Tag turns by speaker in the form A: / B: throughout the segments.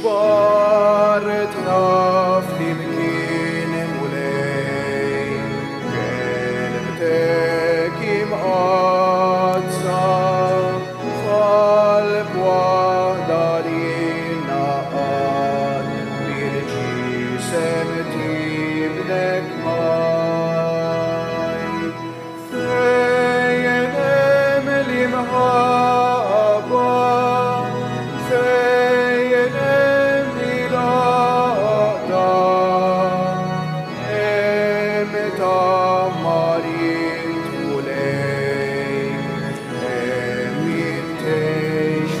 A: kbar tħaf li mkien mulej kelbtek imqazza f'qalb waħda li naqad bil-ġisem tibnek ħaj fejn hemm l-imħabba fejn hemm il-għaqda hemm tammarit mulej hemm jittejx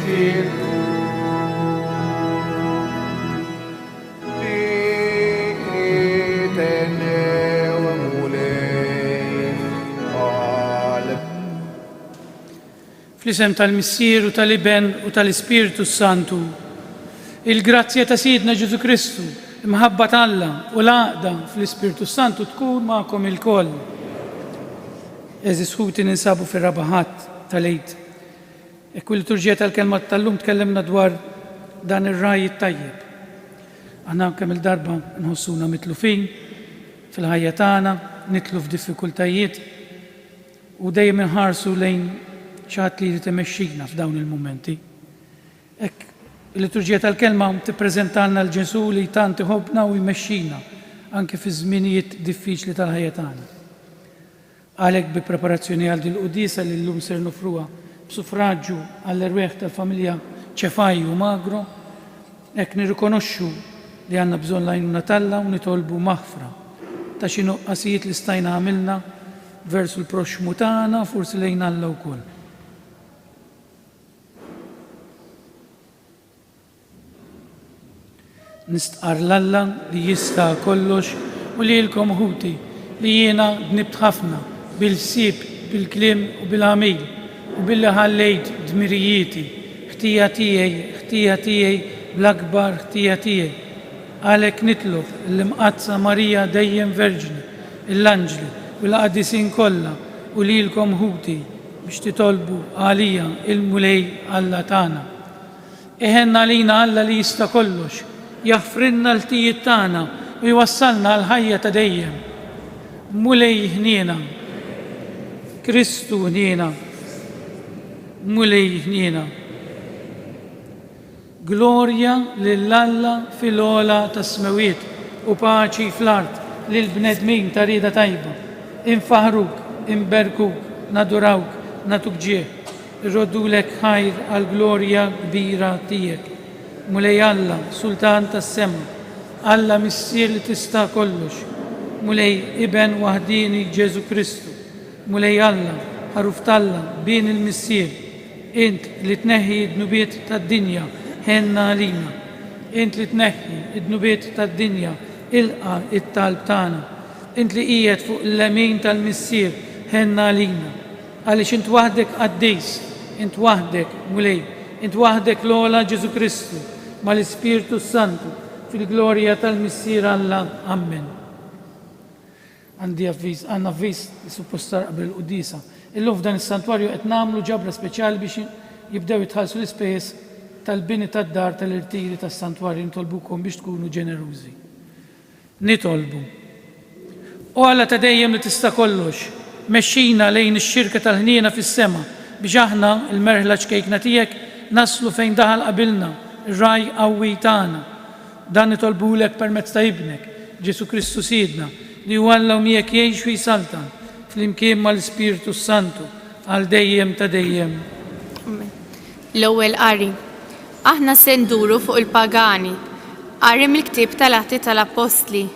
B: Fl-isem tal-Missier u tal-Iben u tal-Ispiritu Santu, il-grazzja ta' Sidna Ġesu Kristu, imħabba tal-Alla u l-għaqda fl-Ispiritu Santu tkun ma'kom il-koll. Eżis ħuti ninsabu fir-rabaħat tal-Eid. Ekku l-liturġija tal-kelma tal-lum tkellimna dwar dan ir-raj tajjeb. Aħna kemm il-darba nħossuna mitlufin fil-ħajja tagħna, nitlu f'diffikultajiet u dejjem inħarsu lejn xaħat li timexxina f'dawn il-momenti. Il-liturġija tal-kelma tippreżentalna l-Ġesu li tant iħobbna u jmexxina anke fi żminijiet diffiċli tal-ħajja tagħna. Għalhekk bi preparazzjoni għal din il-qudisa li llum ser nofruha b'suffraġġju għall-erwieħ tal-familja Ċefaj u Magro, hekk nirrikonoxxu li għandna bżonn l-għajnuna tal-Alla u nitolbu maħfra ta' xi nuqqasijiet li stajna għamilna versu l-proxmu tagħna forsi lejn Alla wkoll. Nistqar l-Alla li jista' kollox u lilkom ħuti li jiena dnibt ħafna bil-ħsieb, bil-kliem u bil-għamil u billi ħallejt dmirijieti, ħtija tiegħi bl-akbar ħtija tiegħi. Għalhekk nitlob l-imqazza Marija dejjem Verġni, l-anġli u l-qaddisin kollha u lilkom ħuti biex titolbu għalija il-mulej Alla tagħna. Iħenna lina Alla li jista' kollox, jaħfrinna l-tijiet tagħna u jwassalna għal-ħajja ta' dejjem. Mulej ħniena, Kristu ħniena, mulej ħniena. Glorja lill-Alla fil-ola ta' smewiet u paċi fl-art lill-bnedmin ta' rieda tajba. Infaħruk, inberkuk, nadurawk, natuk ġieħ. Irroddulek ħajr għal-glorja kbira tiegħek. Mulej Alla, Sultan tas-sema, Alla Missier li tista' kollox. Mulej Iben waħdini Ġesu Kristu. Mulej Alla, ħaruf tal-Alla, bin il-Missier. Int li tneħħi d-nubiet tad-dinja, ħenna għalina. Int li tneħħi d-nubiet tad-dinja, ilqa it-talb tagħna. Int li qiegħed fuq l-lemin tal-Missier, ħenna għalina. Għaliex int waħdek qaddejs, int waħdek mulej, int waħdek l-ola Ġesu Kristu, mal-Ispiritu Santu, fil-glorja tal-Missier Alla. Amen. Għandna avviż li suppostar qabel il-qudisa. Illum f'dan is-santwarju qed nagħmlu ġabra speċjali biex jibdew jitħallsu l-ispejjeż tal-bini tad-dar tal-irtiri tas-santwarju nitolbukom biex tkunu ġenerużi. Nitolbu. O Alla ta' dejjem li tista' kollox, mexxina lejn ix-xirka tal-ħniena fis-sema biex aħna il-merħla ċkejkna tiegħek naslu fejn daħal qabilna ir-raj qawwi tagħna. Dan nitolbulek permezz ta' ibnek, Ġesu Kristu Sidna, li huwa Alla u miegħek jgħix u jsaltan flimkien mal-Ispiritu Santu għal dejjem ta' dejjem.
C: L-ewwel qari. Aħna se nduru fuq il-pagani. Qari mill-ktieb tal-Atti tal-Apostli.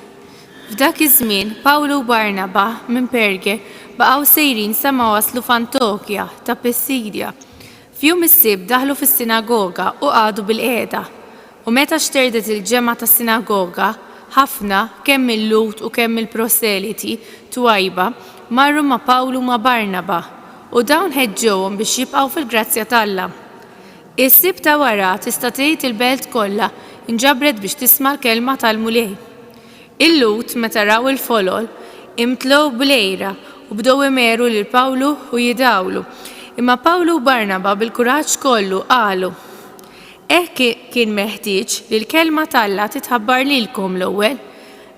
C: F'dak iż-żmien Pawlu u Barnaba minn Perge baqgħu sejrin sa ma waslu f'Antokja ta' Pisidja. F'jum is-sibt daħlu fis-sinagoga u qagħdu bil-qiegħda. U meta xterdet il-ġemgħa tas-sinagoga, ħafna kemm il-Lut u kemm il-proseliti twajba marru ma' Pawlu ma' Barnaba u dawn ħeġġewhom biex jibqgħu fil-grazzja tal-Alla. Is-sibt ta' wara tista' tgħid il-belt kollha inġabret biex tisma' l-kelma tal-mulej. Il-Lut meta raw il-folol imtlew b'lejra u bdew imeru lil Pawlu u jidawlu. Imma Pawlu u Barnaba bil-kuraġġ kollu qalu: Kien meħtieġ li l-kelma talla titħabbar lilkom l-ewwel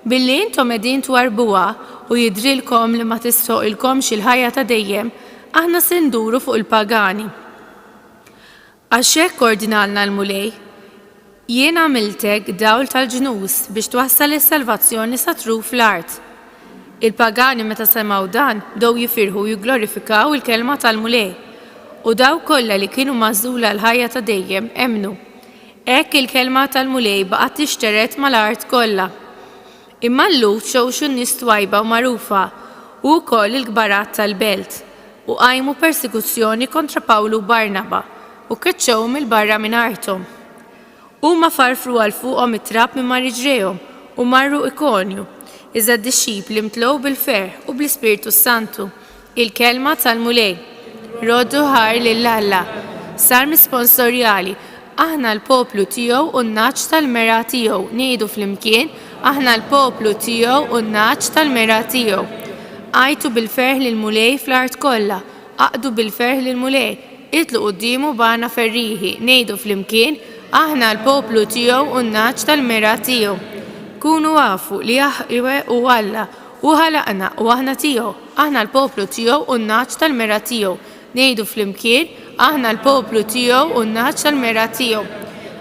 C: billi intom qegħdin twarbuha u jidrilkom li ma tissoqilkomx il-ħajja ta' dejjem, aħna se nduru fuq il-pagani. Għax hekk ordinalna l-mulej, jien għamiltek dawl tal-ġnus biex twassal is-salvazzjoni sa tru fl-art. Il-pagani meta semgħu dan bdew jifirħu jigglorifikaw il-kelma tal-mulej u daw kollha li kienu mażula l-ħajja ta' dejjem emnu. Hekk il-kelma tal-mulej baqgħet tixteret mal-art kollha. Imma l-lut xewxu n-nies twajba u magħrufa u wkoll il-kbarat tal-belt u qajmu persekuzzjoni kontra Pawlu u Barnaba u keċċewhom il-barra minn arthom. Huma farfru għal fuqhom it-trab minn mariġrejhom u marru Ikonju, iżda d-dixxipli mtlew bil-ferħ u bl-Ispiritu Santu. Il-kelma tal-mulej. Roddu ħar lill-Alla. Sar misponsorjali, aħna l-poplu tiegħu u n-naċ tal-mera tiegħu. Ngħidu flimkien, aħna l-poplu tiegħu u n-naċ tal-mera tiegħu. Għajtu bil-ferħ lill-mulej fl-art kollha, aqdu bil-ferħ lill-mulej, itlu qudiemu bana ferriħi. Ngħidu flimkien, aħna l-poplu tiegħu u n-naċ tal-mera tiegħu. Kunu għafu li Jaħwe u Alla u ħalaqna u aħna tiegħu, aħna l-poplu tiegħu u n-naċ tal-mera tiegħu. Ngħidu flimkien, aħna l-poplu tiegħu u n-naċ tal-mera tiegħu.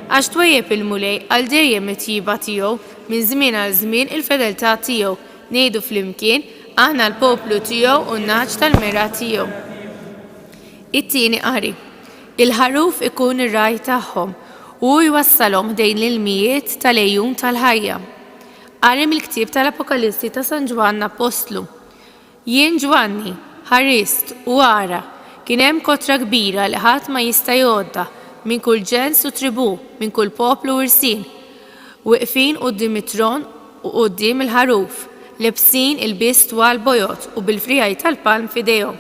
C: Għax twejjeb il-mulej għal dejjem it-tjiba tiegħu, minn żmien għal żmien il-fedeltà tiegħu. Ngħidu flimkien, aħna l-poplu tiegħu u n-naċ tal-mera tiegħu. It-tieni qari. Il-ħaruf ikun ir-raj tagħhom u jwassalhom dejn l-ilmijiet tal-ejjun tal-ħajja. Qari mill-ktieb tal-Apokalisti ta' San Ġwanna Apostlu. Jien Ġwanni, ħarist u ara, kien hemm kotra kbira li ħadd ma jista' jgħodda minn kull ġens u tribù, minn kull poplu u irsin. Weqfin quddiem it-tron u quddiem il-ħaruf, lebsin il-biss twal bojot u bil-frijaj tal-palm f'idejhom.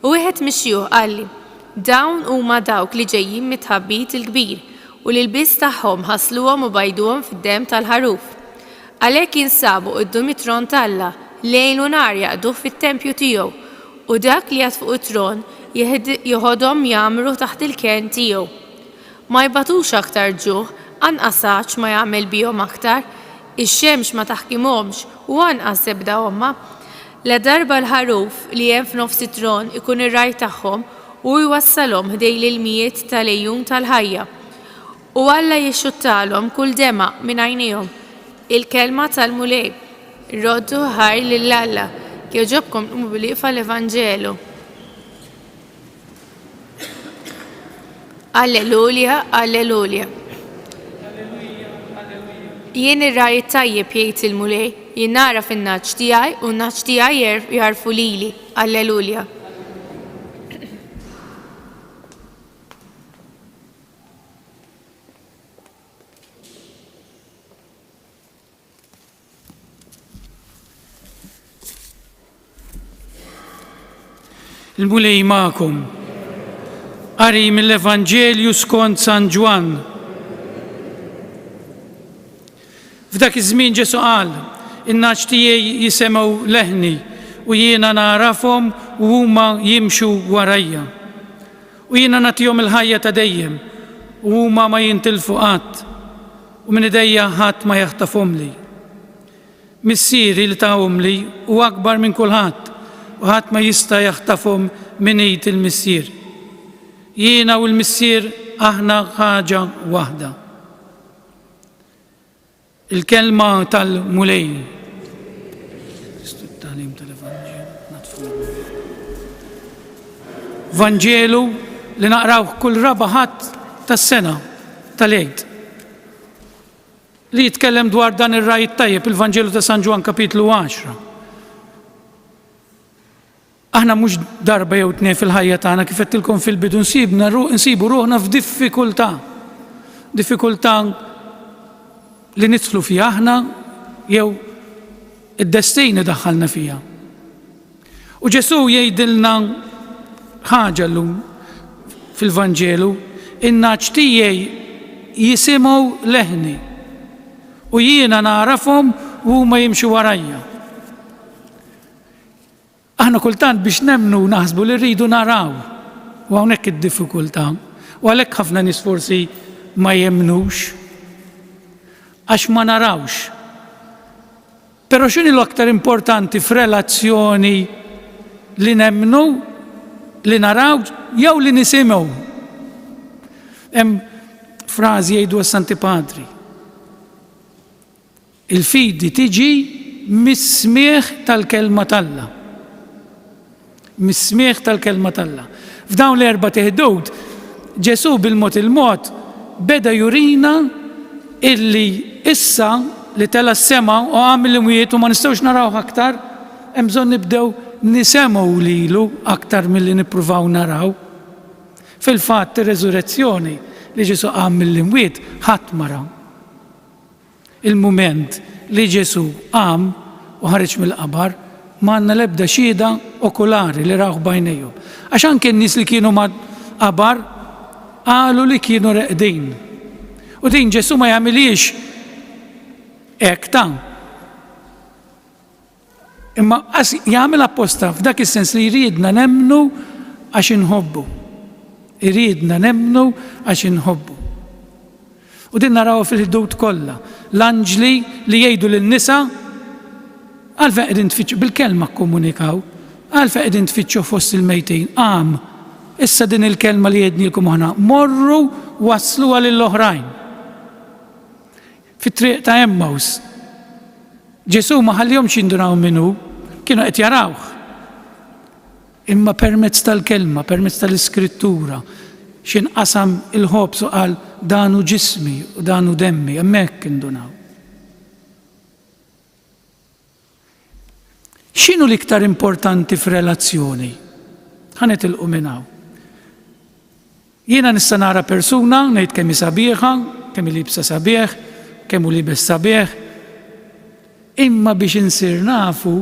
C: U wieħed mixjuh qalli, dawn huma dawk li ġejjin mitħabbit il-kbir u li l-biss tagħhom ħasluhom u bajduhom fid-demm tal-ħaruf. Għalhekk jinsabu quddiem it-tron tal-Alla, lejl u nar jaqduh fit-tempju tiegħu u dak li qed fuq it-tron joħodhom jagħmlu taħt il-kern tiegħu. Ma jbatux aktar ġuħ, anqasax ma jagħmel bihom aktar, ix-xemx ma taħkimhomx u anqas ebda omma. La darba l-ħaruf li hemm f'nofs it-tron ikun ir-raj tagħhom u jwassalhom ħdej l-ilmijiet tal-ejjun tal-ħajja. U Alla jixxuttalhom kull dema minn għajnejhom. Il-kelma tal-mulej. Roddu ħar lill-Alla. Jogħġobkom qumu bil-iqfa l-Evanġelu. Alleluja, alleluja. Jien ir-raj tajjeb jgħid il-mulej, jien nara fin-naċ tiegħi u n-naċ tiegħi jarfu lili. Alleluja.
B: Il-mulej magħkom. Qari mill-Evanġelju skont San Ġwan. F'dak iż-żmien Ġesu qal, in-naċ tiegħi jisemgħu leħni u jiena narafhom u huma jimxu warajja. U jiena nagħtihom il-ħajja ta' dejjem u huma ma jintilfu qatt u minn idejja ħadd ma jaħtafhom li. Missieri li tawhom li huwa akbar minn kulħadd u ħadd ma jista' jaħtafhom minn id il-missier. Jiena u l-missier aħna ħaġa waħda. Il-kelma tal-mulej. Vanġelu li naqraw kull raba' ħadd tas-sena tal-Eid. Li jitkellem dwar dan ir-raj tajjeb, il-Vanġelu ta' San Ġwan kapitlu 10. Aħna mhux darba jew tnejn fil-ħajja tagħna kif qedtilkom fil-bidu nsibu ruħna f'diffikultà. Diffikultà li nidħlu fiha aħna jew id-destin daħħalna fiha. U Ġesu jgħidilna ħaġa llum fil-Vanġelu, in-naċ tiegħi jisimgħu leħni u jiena narafhom u huma jimxu warajja. Aħna kultant biex nemnu naħsbu li rridu naraw u hawnhekk id-diffikultà u għalhekk ħafna nies forsi ma jemnux għax ma narawx. Pero x'inhi l-aktar importanti f'relazzjoni li nemmnu, li naraw jew li nisimgħu? Hemm frażi jgħidu s-Santi Padri. Il-fidi tiġi mis-smieħ tal-kelma talla. Mis-smieħ tal-kelma talla. F'dawn l-erba' teħdud, Ġesu bil-mod il-mod beda jurina illi issa li tela s-sema u għamil l-mwiet u ma nistgħux naraw aktar, hemm bżonn nibdew nisemgħu lilu aktar milli nippruvaw naraw. Fil-fatt ir-reżurezzjoni li Ġesu għamil l-mwiet ħadd ma raw. Il-mument li Ġesu għam u ħareġ mill-qabar ma għandna l-ebda xhieda okulari li raw bajnejhom. Għax anke n-nies li kienu ma' qabar qalu li kienu reqdin. U din Ġesu ma jagħmilix hekk ta'. Imma jagħmel apposta f'dak is-sens li jridna nemmnu għax inħobbu. Iridna nemmnu għax inħobbu. U din naraw fil-ħdud kollha. L-anġli li jgħidu lin-nisa għalfejn qegħdin tfittxu bil-kelma kkomunikaw, għalfejn qegħdin tfittxu fost il-mejtin. Issa din il-kelma li jgħidnilkom aħna, morru wasluha lill-oħrajn. Fit-triq ta' Emmaus. Ġesu ma ħallihomx jindunaw minnu, kienu qed jarawh. Imma permezz tal-kelma, permezz tal-iskrittura, x'inqasam il-ħobs u qal danu ġismi u danu demmi, hemmhekk indunaw. X'inhu l-iktar importanti f'relazzjoni? Ħanetilqu minn hawn. Jiena nista' nara persuna ngħid kemm hi sabiħa, kemm hi libsa sabiħ, kemm hu libes sabiħ, imma biex insir nafu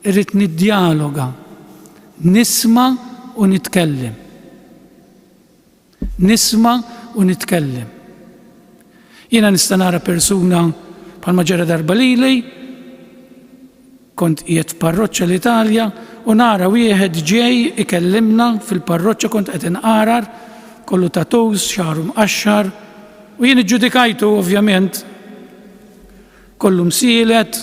B: irrid niddialoga, nisma' u nitkellem. Nisma' u nitkellem. Jiena nista' nara persuna bħalma ġara darba lili, kont qiegħed f'parroċċa l-Italja u nara wieħed ġej ikellimna fil-parroċċa kont qed inqarar, kollu tattoos, xahru mqaxxar, u jien iġġudikajtu ovvjament kollu msielet,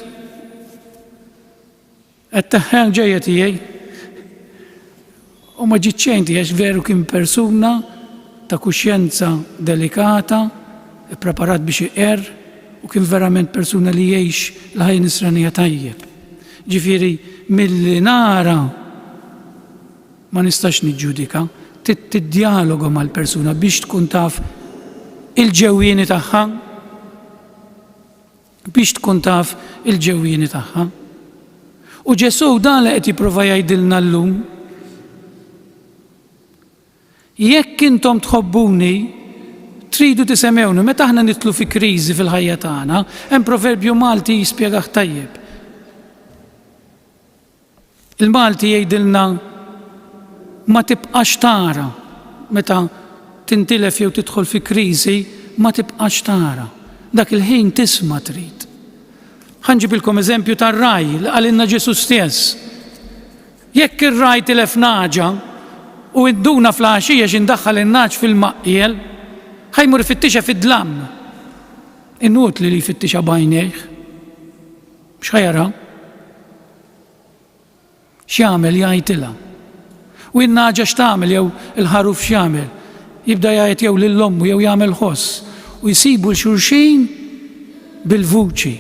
B: qed teħħen ġejja tiegħi. U ma ġietx xejn tiegħek veru kien persuna ta' kuxjenza delikata, ippreparat biex iqer, u kien verament persuna li jgħix l-ħajja nisranija tajjeb. Ġifieri milli nara ma nistax niġġudika, tiddialoga mal-persuna biex tkun taf il-ġewwieni tagħha, biex tkun taf il-ġewwieni tagħha. U Ġesu dan li qed jipprova jgħidilna llum, jekk intom tħobbuni, tridu tisemgħuni. Meta aħna nitlu fi kriżi fil-ħajja tagħna, hemm proverbju Malti jispjegah tajjeb. Il-Malti jgħidilna ma tibqax tara meta tintilef jew tidħol fi kriżi, ma tibqax tara. Dak il-ħin tisma' trid. Ħanġibilkom eżempju tar-raj li qalilna Ġesu stess. Jekk ir-raj tilef naġa u idduna fl-għaxija x'indaħħal in-naġ fil-maqqiel, ħajmur ifittixa fid-dlam. Inutli li jfittixa bajnejh. X'ħajara? X'jagħmel jgħidilha. U n-naġa x'tagħmel jew il-ħaruf x'jagħmel. Jibda jgħid jew lill-ommu jew jagħmel ħoss u jsibu l-xulxin bil-vuċi.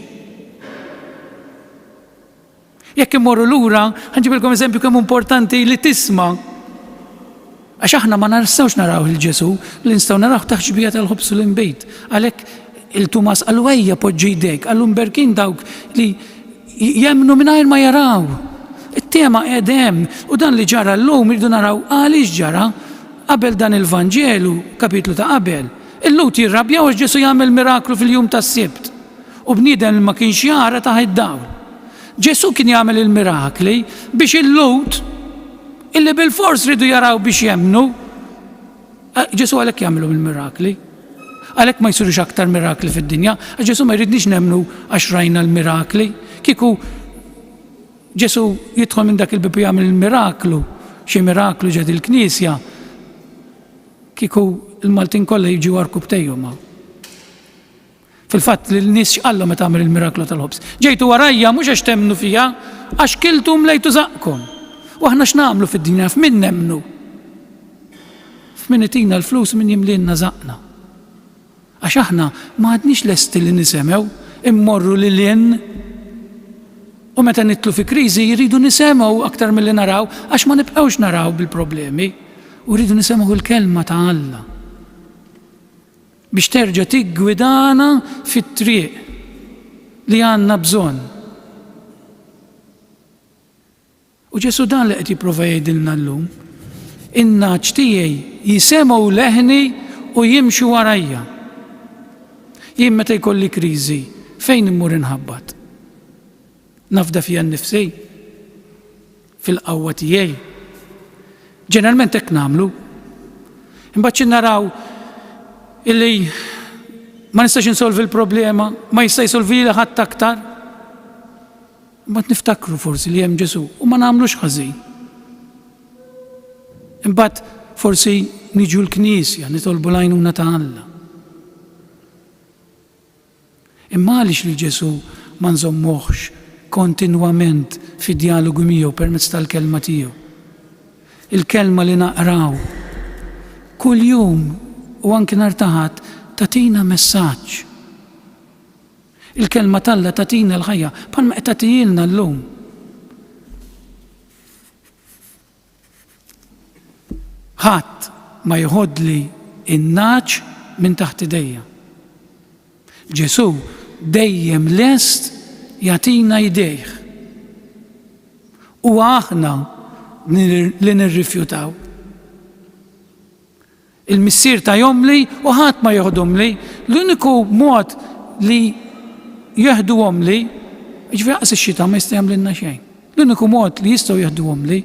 B: Jekk immorru lura, ħanġibilkom eżempju kemm importanti li tisma'. Għax aħna ma nistgħux naraw il-Ġesu, li nistgħu naraw taħt xbija tal-ħobs u l-inbejt. Għalhekk il-Tumas qalu ejja poġġi jdejk, qalu mberkin dawk li jemmnu mingħajr ma jaraw. It-tema qegħdem u dan li ġara llum irdu naraw għaliex ġara qabel dan il-Vanġelu, kapitlu ta' qabel. Il-Lut jirrabjaw għax Ġesu jagħmel miraklu fil-jum tas-Sibt. U bniedem ma kienx jara taħt id-dawl. Ġesu kien jagħmel il-mirakli biex il-Lut illi bil-fors ridu jaraw biex jemnu. Ġesu għalhekk jagħmlu il-mirakli. Għalhekk ma jsirux aktar mirakli fid-dinja, għax Ġesu ma jridniex nemmnu għax rajna l-mirakli. Kieku Ġesu jidħol minn dak il-bibu jagħmel il-miraklu, xi miraklu ġed il-Knisja, kieku il-Maltin kollha jiġu għarku btejhom. Fil-fatt li l-nies x'qallhom meta għamel il-miraklu tal-ħobs. Ġejtu warajja mhux għax temnu fija, għax kiltu mlejtu żaqkom. U aħna x'nagħmlu fid-dinja f'min nemmnu. F'min itina l-flus min jimlienna żaqna. Għax aħna ma għadniex lesti li nisemgħu, immorru lilien u meta nitlu fi kriżi jridu nisemgħu aktar milli naraw għax ma nibqgħux naraw bil-problemi u rridu nisemgħu l-kelma ta' Alla biex terġa' tiggwidana fit-triq li għandna bżonn. U Ġesu dan li qed jipprova jgħidilna llum, in-naċ tiegħi jisemgħu leħni u jimxu warajja. Jien meta jkolli kriżi, fejn immur inħabbat? Nafda fija nnifsi, fil-qawwa tiegħi. Ġeneralment hekk nagħmlu. Imbagħad xi naraw illi ma nistax insolvi l-problema, ma jista' jsolvi li ħadd aktar. Imbagħad niftakru forsi li hemm Ġesu u ma nagħmlux ħażin. Imbagħad forsi niġu l-Knisja nitolbu l-għajnuna ta' Alla. Imma għaliex li Ġesu ma nżommuhx kontinwament fi dialogu miegħu permezz tal-kelma tiegħu. Il-kelma li naqraw kull jum u anke nhar ta' Ħadd tagħtina messaġġ. Il-kelma tal-Alla tagħtina l-ħajja bħalma qed tagħtilna llum. Ħadd ma jħoddli in-naċ minn taħt idejja. Ġesu dejjem lest jagħtina idejh. U aħna li nirrifjutaw. Il-missier ta' jomli u ħadd ma joħdhom li, l-uniku mod li jeħduhom li, ġifieri qas ix-xita ma jista' jagħmlilna xejn. L-uniku mod li jistgħu jeħduhom li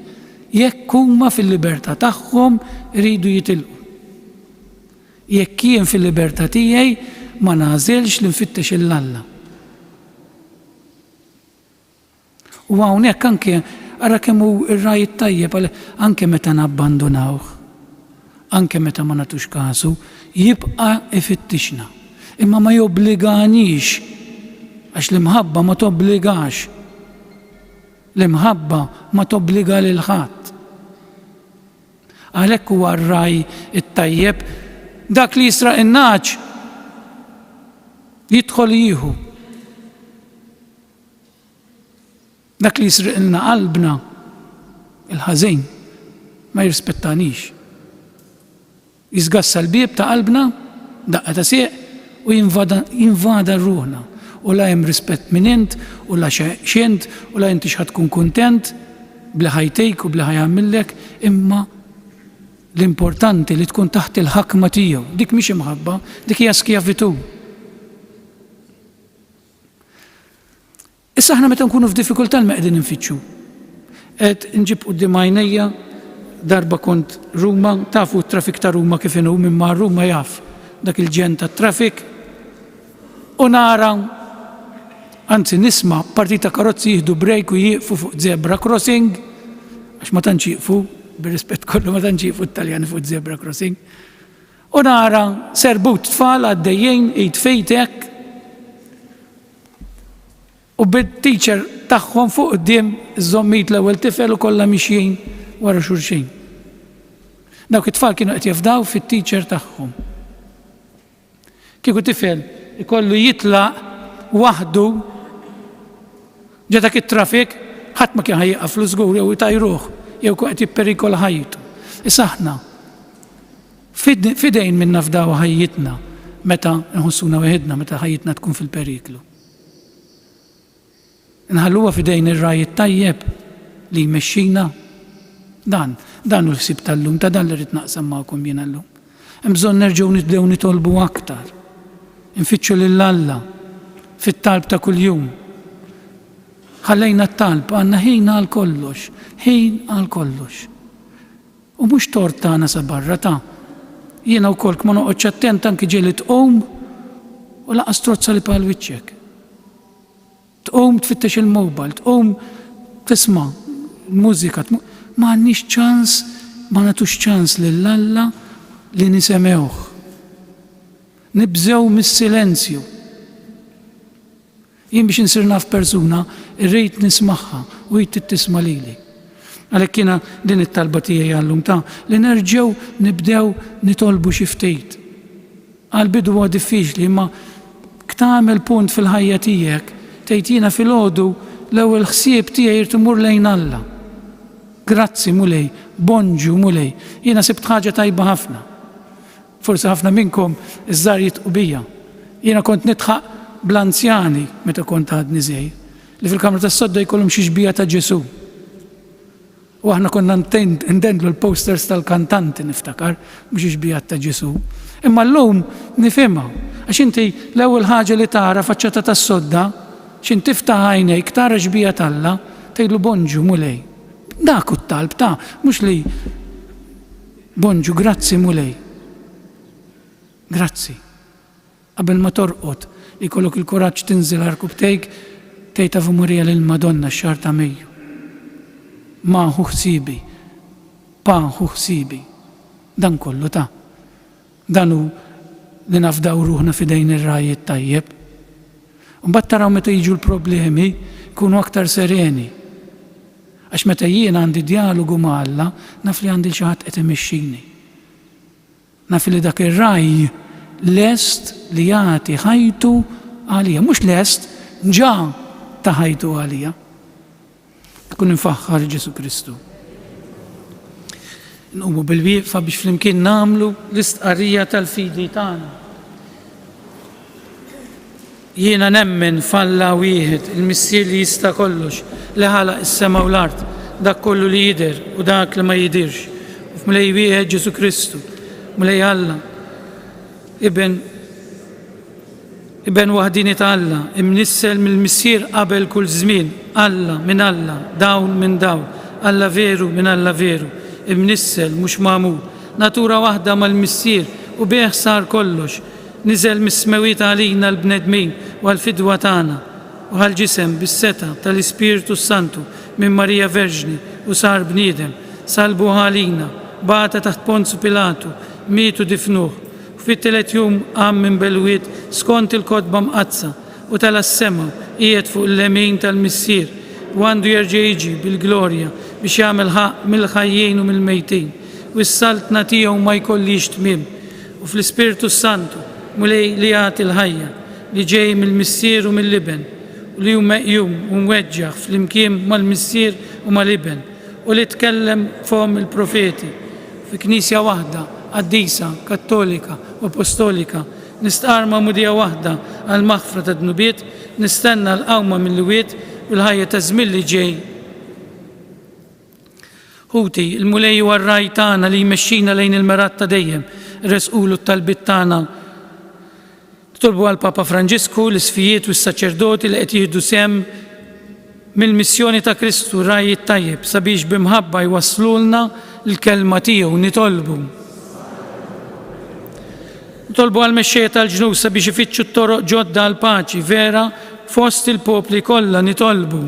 B: jekk huma fil-libertà tagħhom iridu jitilqu. Jekk jien fil-libertà tiegħi ma nażilx li nfittex il-Alla. U hawnhekk anke ara kemm hu r-rajt tajjeb anke meta nabbandunawh, anke meta ma nagħtux kasu, jibqa' ifittixna. Imma ma jobbliganix għax l-imħabba ma tobbligax. L-imħabba ma tobbliga lil ħadd. Għalhekk huwa r-raj it-tajjeb dak li jisraq in-naċ jidħol jieħu. Dak li jisriqilna qalbna il-ħażin ma jirrispettanix. Jisgassa l-bieb ta' qalbna daqqa ta' sieq u jinvada ruħna. U la hemm rispett minn int, u la xient, u la inti x'ħad tkun kuntent bli ħajtejk u bli ħajgħamillek, imma l-importanti li tkun taħt il-ħakma tiegħu. Dik mhix imħabba, dik hija skjavitu. Issa aħna meta nkunu f'diffikultà ma qegħdin infittxu. Qed inġib quddiem għajnejja darba kont Ruma, tafu t-trafik ta' Ruma kif inhu minn ma' Ruma jaf dak il-ġen tat-trafik u nara anzi nisma' partita karozzi jieħdu break u jieqfu fuq zebra crossing għax ma tantx jieqfu bir-rispett kollu ma tantx jieqfu t-Taljani fuq zebra crossing. U nara serbut tfal għaddejjin jitfejtek u bid-teacher tagħhom fuq quddiem iż-żommit l-ewwel tifel u kollha mixjin wara xulxin. Dawk it-tfal kienu qed jafdaw fit-teacher tagħhom. Kieku tifel ikollu jitlaq waħdu ġa dak it-trafik ħadd ma kien ħajjaqaf fl żgur jew itajruh jew qed jipperikola ħajtu. Issa aħna fidejn minn nafdaw ħajjitna meta nħossuna weħedna meta ħajjitna tkun fil-periklu. Nħalluha fidejn ir-raj tajjeb li jmexxina. Dan hu l-ħsieb tal-lum, ta' dan li rrid naqsam magħkom jien llum. Hemm bżonn nerġgħu nibdew nitolbu aktar. Infittxu lil Alla fit-talb ta' kuljum. Ħallejna t-talb għandna ħin għal kollox, ħin għal kollox. U mhux tort tagħna sa barra ta' jiena wkoll ma noqgħodx attent anke ġieli tqum u laqas trozza li bħal wiċċek. Tqum tfittex il-mobile, tqum tisma' mużika, ma għandniex ċans, ma nagħtux ċans lill Alla li nisemewh. Nibżew mis-silenzju. Jien biex insir naf persuna, irrid nismaħħa u jrid tisma' lili. Għalhekk jiena din it-talba tiegħi għallum li nerġgħu nibdew nitolbu xi ftit. Għall-bidu huwa diffiċli, imma tagħmel punt fil-ħajja tiegħek tgħid jiena filgħodu l-ewwel ħsieb tiegħi jrid imur lejn Alla. Grazzi mulej, bonġu mulej, jiena sibt ħaġa tajba ħafna. Forsi ħafna minnkom iż-żar jitqu bija. Jiena kont nitħaq bl-anzjani meta kont għadni żej, li fil-Kamra tas-Sodda jkollhom xi xbija ta' Ġesu. U aħna konna ndendlu l-posters tal-kantanti niftakar, mhux xbijat ta' Ġesu. Imma llum nifhimha, għax inti l-ewwel ħaġa li tara faċċata tas-sodda, x'in tiftaħ għajnejk tara xbija Alla, tgħidlu bonġu mulej. Dak hu t-talb mhux li bonġu grazzi mulej. Grazzi. Qabel ma torqod li jkollok il-kuraġġ tinżel għall-kubtejk tgħid Ave Marija lill-Madonna x-xahar ta' Mejju. Maħu ħsibi, paħu ħsibi, dan kollu Dan hu li nafdaw ruħna fidejn ir-rajiet tajjeb. Mbagħad taraw meta jiġu l-problemi jkunu aktar sereni. Għax meta jien għandi dialogu ma' Alla, naf li għandi xi ħadd qed imexxini. Naf li dak ir-raj lest li jagħti ħajtu għalija, mhux lest ġa ta' ħajtu għalija. Kun infaħħar Ġesu Kristu. Nqumu bil-wieqfa biex flimkien nagħmlu l-istqarrija tal-fidi tagħna. Jiena nemmen f'Alla wieħed, il-Missier li jista' kollox, li ħalaq is-sema u l-art, dak kollu li jidher u dak li ma jidirx. U f'mlej wieħed Ġesu Kristu, mlej Alla, Iben waħdini ta' Alla, imnissel mill-Missier qabel kull żmien, Alla minn Alla, dawn minn dawn, Alla veru minn Alla veru, imnissel mhux magħmul, natura waħda mal-Missier u bih sar kollox, niżel mis-smewiet għalina l-bnedmin u għall-fidwa tagħna u għall-ġisem bis-seta tal-Ispiritu Santu minn Marija Verġni u sar bniedem, salbu għalina, bata taħt Ponzu Pilatu, mietu difnuh. Fit-tielet jum qam minn belwiet skont il-kotba mqazza u tal-assema qiegħed fuq il-lemin tal-Missier u għandu jerġa' jiġi bil-glorja biex jagħmel ħaq mill-ħajjin u mill-mejtin u s-saltna tiegħu ma jkollix tmiem u fl-Ispiritu Santu mulej li jagħti l-ħajja li ġej mill-Missier u mill-Liben u li hu meqjum u mweġġaħ flimkien mal-Missier u mal-Liben u li tkellem fehom il-profeti fi knisja waħda qaddisa, kattolika u apostolika, nistqarma mudija waħda għal maħfra ta' dnubiet, nistenna l-qawma mill-wiet u l-ħajja ta' żmien li ġej. Ħuti, il-mulej u għarraj tagħna li jmexxina lejn il-merat ta' dejjem, resqulu t-talbit tagħna. Tolbu għal Papa Franġisku, l-isfijiet u s-saċerdoti li qed jieħdu sehem mill-missjoni ta' Kristu rajiet tajjeb sabiex bimħabba jwasslulna l-kelma tiegħu nitolbu. Tolbu għal-mexxejja tal-ġnus sabiex ifittxu t-toroq ġodda għal-paċi vera fost il-popli kollha nitolbu.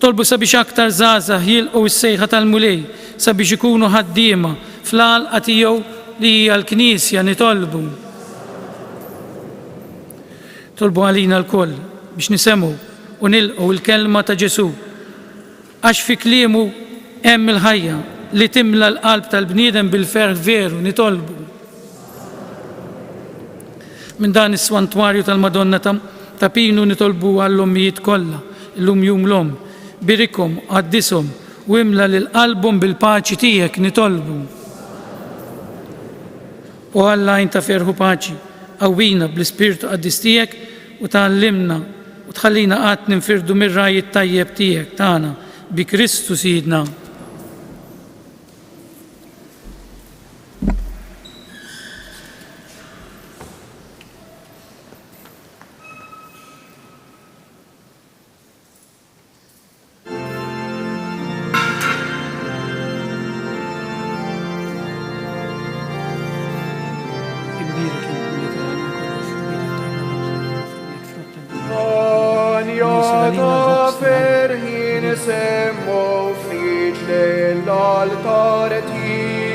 B: Tolbu sabiex aktar żgħażagħ jilqgħu s-sejħa tal-mulej sabiex ikunu ħaddiema fl-għalqa tiegħu li hija l-Knisja nitolbu. Tolbu għalina l-koll biex nisemgħu u nilqgħu l-kelma ta' Ġesu għax fi kliemu hemm il-ħajja li timla l-qalb tal-bniedem bil-ferħ veru nitolbu. Minn dan is-swantwarju tal-Madonna ta' Pinu nitolbu għall-ommijiet kollha, illum jum l-om, birikom, għaddisom, u imla l-qalbhom bil-paċi tiegħek nitolbu. U Alla jinta ferħu paċi, qawwina bl-ispirtu qaddis tiegħek u tgħallimna u tħallina qatt ninfirdu mir-rajiet tajjeb tiegħek tagħna bi Kristu Sidna.
A: Ferhin semmo frid l-altare ti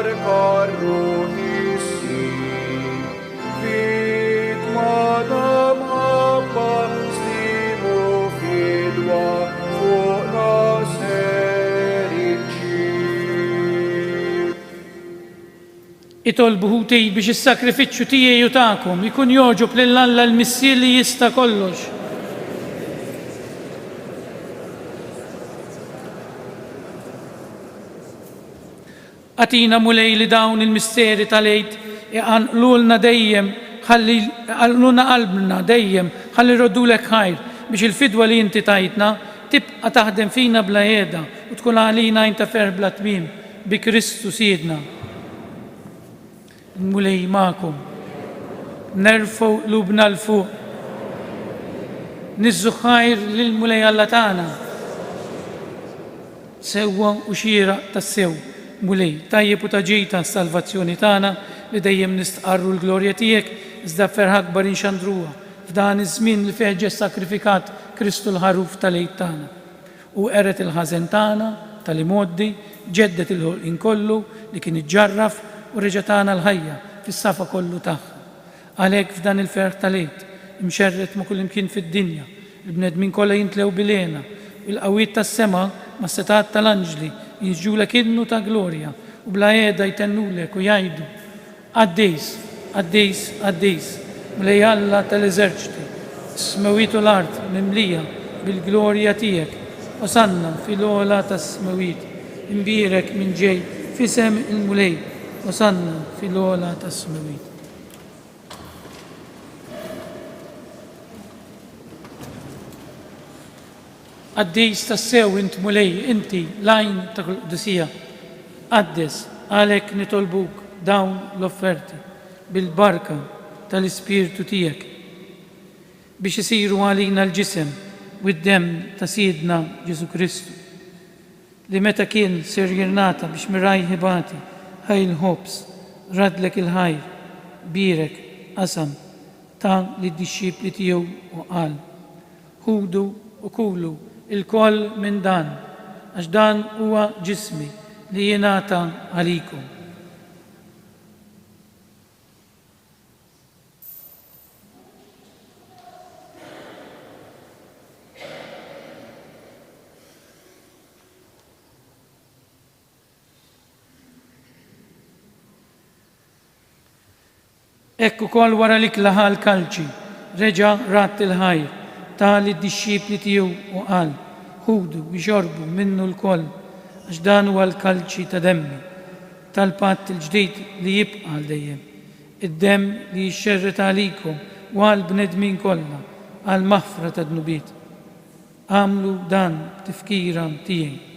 A: barka ruħi ssin, fit madam Abba slimu fidwa fuq raser iġġib.
B: Itolbu ħutej biex is-sakrifiċċju tiegħi u tagħkom ikun joġob lil Alla l-Missier li jista' kollox. Atina mulej li dawn il-misteri tal-għid iqanqlulna dejjem, għalluna qalbna dejjem, ħalli roddulek ħajr biex il-fidwa li inti tajtna tibqa' taħdem fina bla qiegħda u tkun għalina jintafer bla tmiem bi Kristu Siedna. Mulej magħkom, nerfgħu qlubna l fuq, niżżu ħajr lil mulej Alla tagħna. Sewwa u xieraq tas-sew mulej tajjeb u taġita s-salvazzjoni tagħna li dejjem nistqarru l-glorja tiegħek iżda ferħ akbar inxandruha f'dan iż-żmien li fih ġie sakrifikat Kristu l-ħaruf tal-għid tagħna. U qeret il-ħażen tagħna tal-imoddi, ġeddet il-ħolqien kollu li kien iġġarraf u reġa' tagħna l-ħajja fis-safa kollu tagħha. Għalhekk f'dan il-ferħ tal-għid imxerret ma' kull imkien fid-dinja, il-bnedmin kollha jintlew bilena u l-qawwiet tas-sema ma' setat tal-anġli jiġġulek idnu ta' glorja u bla qiegħda jtennulek u jgħidu għaddejs, għaddejs, għaddejs, mulej Alla tal-eżerċiti, s-smawiet u l-art mimlija bil-glorja tiegħek, osanna fil-ogħla tas-smawiet, imbierek minn ġej fisem il-mulej, osanna fil-ogħla tas-smawiet. Għaddejs tas-sew int mulej, inti lajn ta' qudusija. Għaddes għalhekk nitolbuk dawn l-offerti bil-barka tal-Ispirtu tiegħek biex isiru għalina l-ġisem u d-dem ta' Siedna Ġesu Kristu li meta kien ser jirnata biex miraj ħibati ħajl ħobs radlek il-ħajr birek qasam ta' li d-dixxipli tiegħu u qal ħudu u kulu il-koll minn dan, għax dan huwa ġismi li jingħata għalikom. Ekku kol wara li klaħa l-kalċi, reġa' rat il-ħajr, tali d-dixxipli tiegħu u qal ħudu biex jorbu minnu l-koll għax dan huwa l-kalċi ta' demmi tal-patt il-ġdid li jibqa' għal dejjem. Id-demm li jixxerret għalikom u għal bnedmin kollha għal maħfra ta' dnubiet. Għamlu dan b'tifkira tiegħi.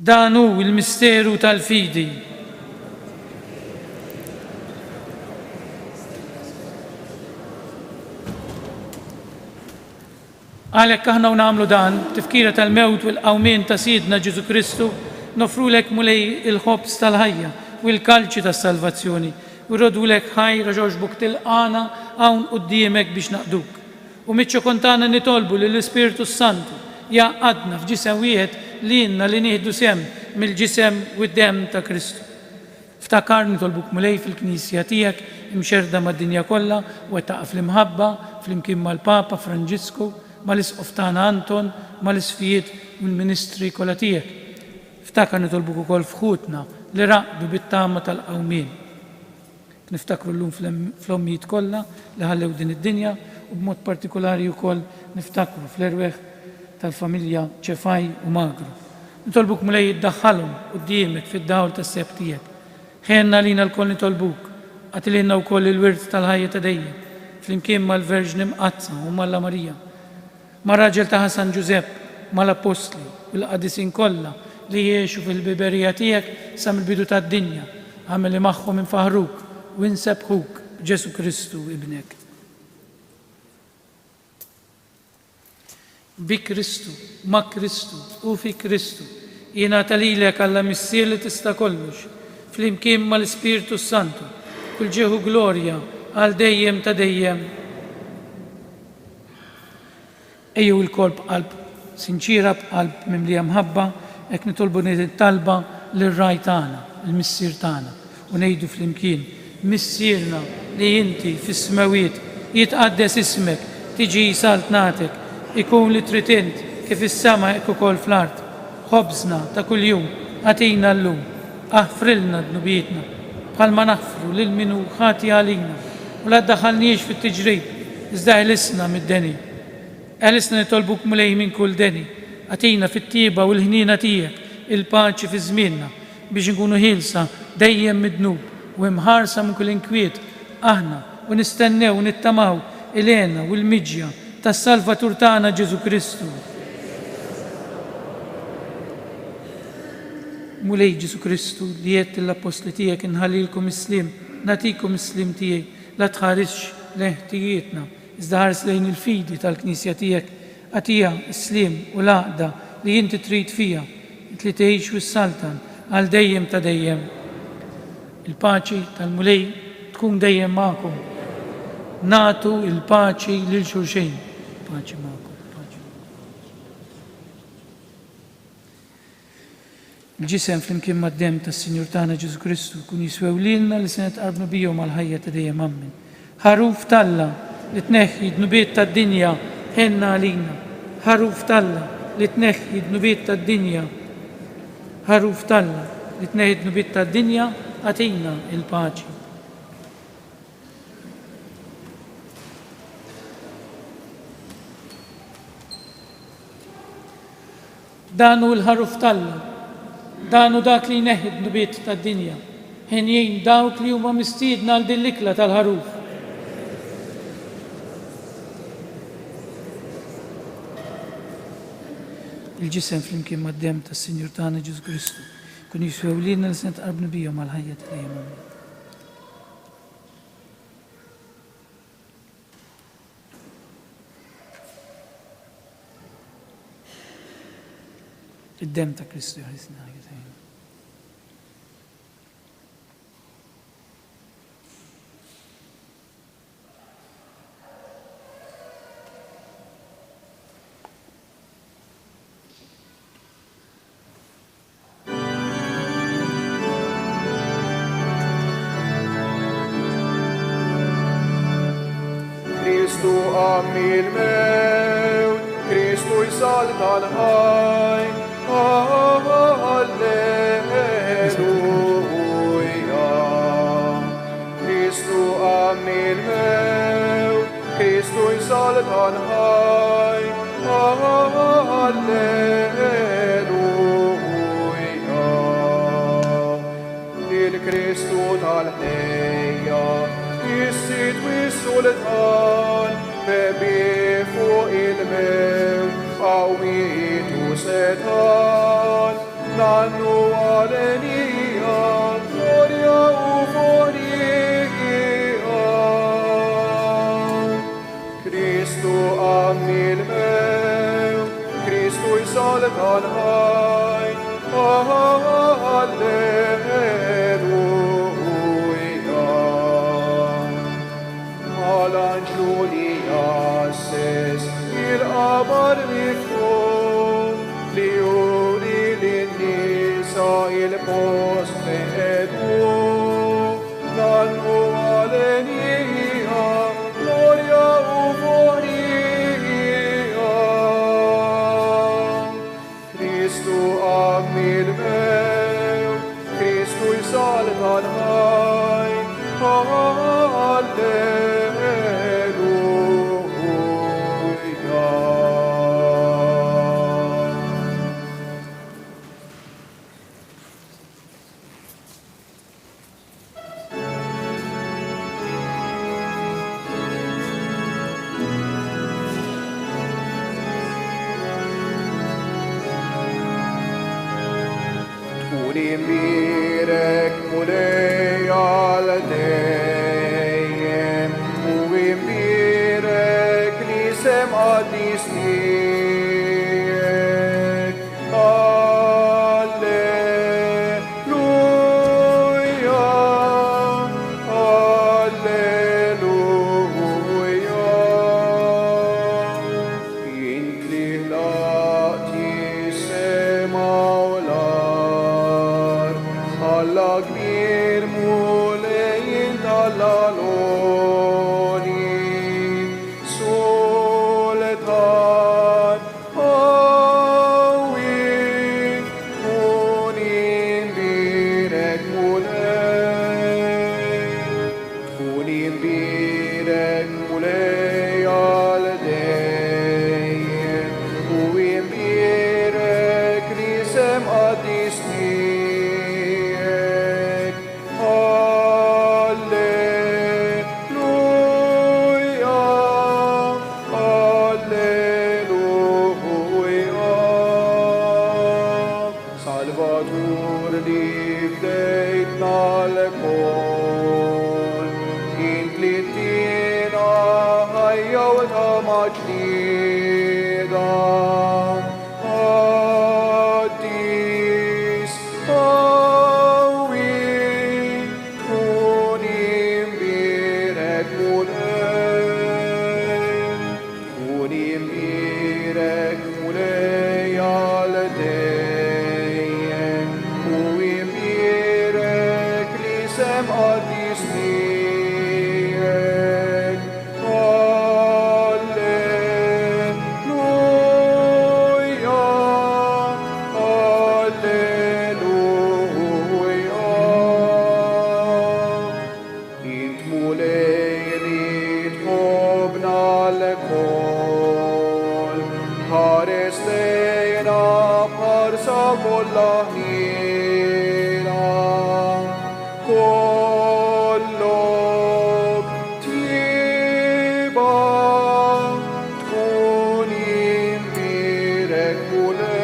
B: Dan hu il-misteru tal-fidi. Għalhekk aħna nagħmlu dan tifkira tal-mewt u l-qawmien ta' Siedna Ġesu Kristu nofrulek mulej il-ħobs tal-ħajja u l-kalċi tas-salvazzjoni u rodulek ħajra ġoġbuk tilqana hawn quddiemek biex naqduk. U miċ-ċokon tagħna nitolbu lill-Ispirtu Santu jaqgħadna f'ġisem wieħed li jenna li nieħdu sem mill-ġisem u d-dem ta' Kristu. Ftakar nitolbuk mulej fil-Knisja tiegħek imxerda mad-dinja kollha u taqa' fl-imħabba flimkien mal-Papa Franġisku, mal-Isqof tagħna Anton, mal-isfijiet u l-Ministri kollha tiegħek. Ftakar nitolbuk ukoll fħutna li raqdu bit-tama tal-qawmien. Niftakru llum fl-ommijiet kollha li ħallew din id-dinja u b'mod partikolari wkoll niftakru fl-erweħ tal-familja ċefaj u Magru. Nitolbuk mulej iddaħħalhom quddiemek fid-dawl tas-seb tiegħek. Ħenna lina l-koll nitolbuk, għatililna wkoll il-wirt tal-ħajja ta' dejjem, flimkien mal-Verġni Mqazza u mal-La Marija, mar-raġel ta' San Ġusepp, mal-Apostli u l-qadisin kollha li jgħixu fil-biberija tiegħek sa mill-bidu tad-dinja, għamel magħhom infaħruk u insebħuk b'Ġesu Kristu ibnek. Bi Kristu, ma' Kristu u fi Kristu, jingħata lilek Alla Missier li tista' kollox, flimkien mal-Ispiritu Santu, kull ġieħu glorja għal dejjem ta' dejjem. Ejju l-kol b'qalb sinċira, b'qalb mimlija mħabba, hekk nitolbu talba lir-Raj tagħna, il-Missier tagħna, u ngħidu flimkien: Missierna li inti fis-smawiet jitqaddes ismek, tiġi saltnatek, ikun li trid int kif is-sama hekk ukoll fl-art. Ħobżna ta' kuljum għatina llum, aħfrilna dnubietna bħalma naħfru lil min hu ħati għalina, u la ddaħħalniex fit-tiġrib, iżda ħlisna mid-deni. Ħlisna nitolbuk mulej minn kull deni, għatina fit-tieba u l-ħnina tiegħek il-paċi fi żmienna biex nkunu ħilsa dejjem mid-dnub u imħarsa minn kull inkwiet aħna u nistennew u nittamaw il-għena u l-miġja tas-Salvatur tagħna Ġesu Kristu. Mulej Ġesu Kristu li jett l-apostli tiegħek inħallilkom islim, natikom islim tiegħi, la tħarisx leħtijietna, iżda ħares lejn il-fidi tal-Knisja tiegħek, għatija islim u laqda li inti trid fija, li tgħix wis-saltan għal dejjem ta' dejjem. Il-paċi tal-mulej tkun dejjem magħkom. Natu il-paċi lil xulxejn. Paċi magħkom. Il-ġisem flimkien mad-dem tas-Sinjur tagħna Ġesu Kristu kun jiswew lilna li se netqarbnu bihom għal ħajja ta' dejjem ammin. Ħaruf talla li tneħħi d-nubiet tad-dinja ħenna għalina. Ħaruf talla li tneħħi d-nubiet tad-dinja. Ħaruf talla li tneħħi d-nubiet tad-dinja għatina il-paċi. Danu l-ħaruf talla, danu dak li jneħħi d-nubiet tad-dinja, ħenjin dawk li huma mistiedna għal din l-ikla tal-ħaruf. Il-ġisem flimkien mad-dem tas-Sinjur tagħna Ġesu Kristu kun jiswew lilna li se netqarbnu bihom għal ħajja ta' dejjem ammin. Id-dem ta' Kristu jħarisna ħajja ta' dejjem.
A: Kristu għammil mewt, Kristu jsalta l-ħaj, Alleluja. Kristu għammil mewt, Kristu jsalta l-ħaj, Alleluja. Il-Kristu tal-ħejja jissid wis-sultan, bebi fuq il-mewt qawwietu setan, nannu għalenija, glorja u fonija. Kristu għammil mewt, Kristu jsalta l-ħaj, Alleluja. Għal-anġlu li jasses il-qamar miftuħ li juri lin-nisa il-post meħedu, nannu għalenija, glorja u fonija. Kristu għammil mewt, Kristu jsalta l-ħaj, imbirek mulej għal dejjem, u imbirek li semqat nismijek. Alleluja. Alaloni, Sultan, Awin, Unin birek mulei, Unin birek mulei al deien, Uin birek risem adisniek, Salvatur divdeitna lekol, Intlitina hayyawta majdida, Addis Awin, Unim birek mulei, Unim birek mulei al deien, Uim birek lisem adisniek, Alleluia, Alleluia. Int mulei nithobna lekol, Hares leina parsa kollahnina, Kollok tiba, Tkunim birek mulei.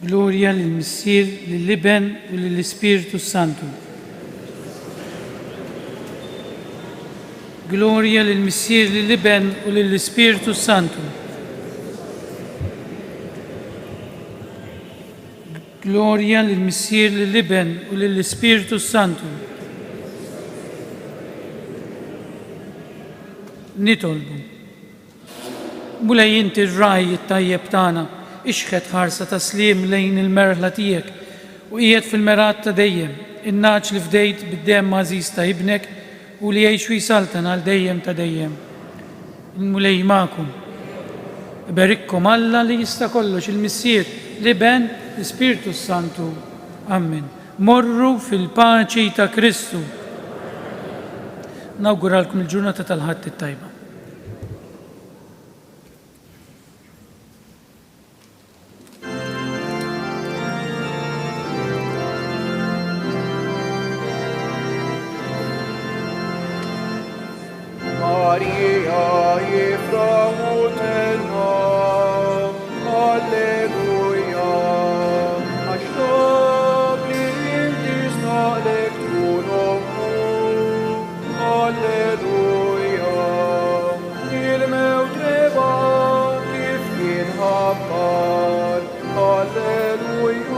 B: Gloria للمسير للابن وللإسبيرتو سانتو. Gloria للمسير للابن وللإسبيرتو سانتو. Gloria للمسير للابن وللإسبيرتو سانتو. Nitolbu. Mulej inti r-raj it-tajjeb tagħna, ixħet ħarsa taslim lejn il-merħla tiegħek u qiegħed fil-merat ta' dejjem, in-naċ li fdejt bid-demm għażiż ta' ibnek u li jgħix u jsaltan għal dejjem ta' dejjem. Il-mulej magħkom. Berikkom Alla li jista' kollox il-Missier l-Iben l-Ispirtu Santu. Amen. Morru fil-paċi ta' Kristu. Nawguralkom il-ġurnata tal-ħadd it-tajba.
A: Maria jifraħu tenna, Alleluja, għax nobli inti snaqlek tkun ommu, Alleluja, il-mewt reba kif jinħabbar, Alleluja.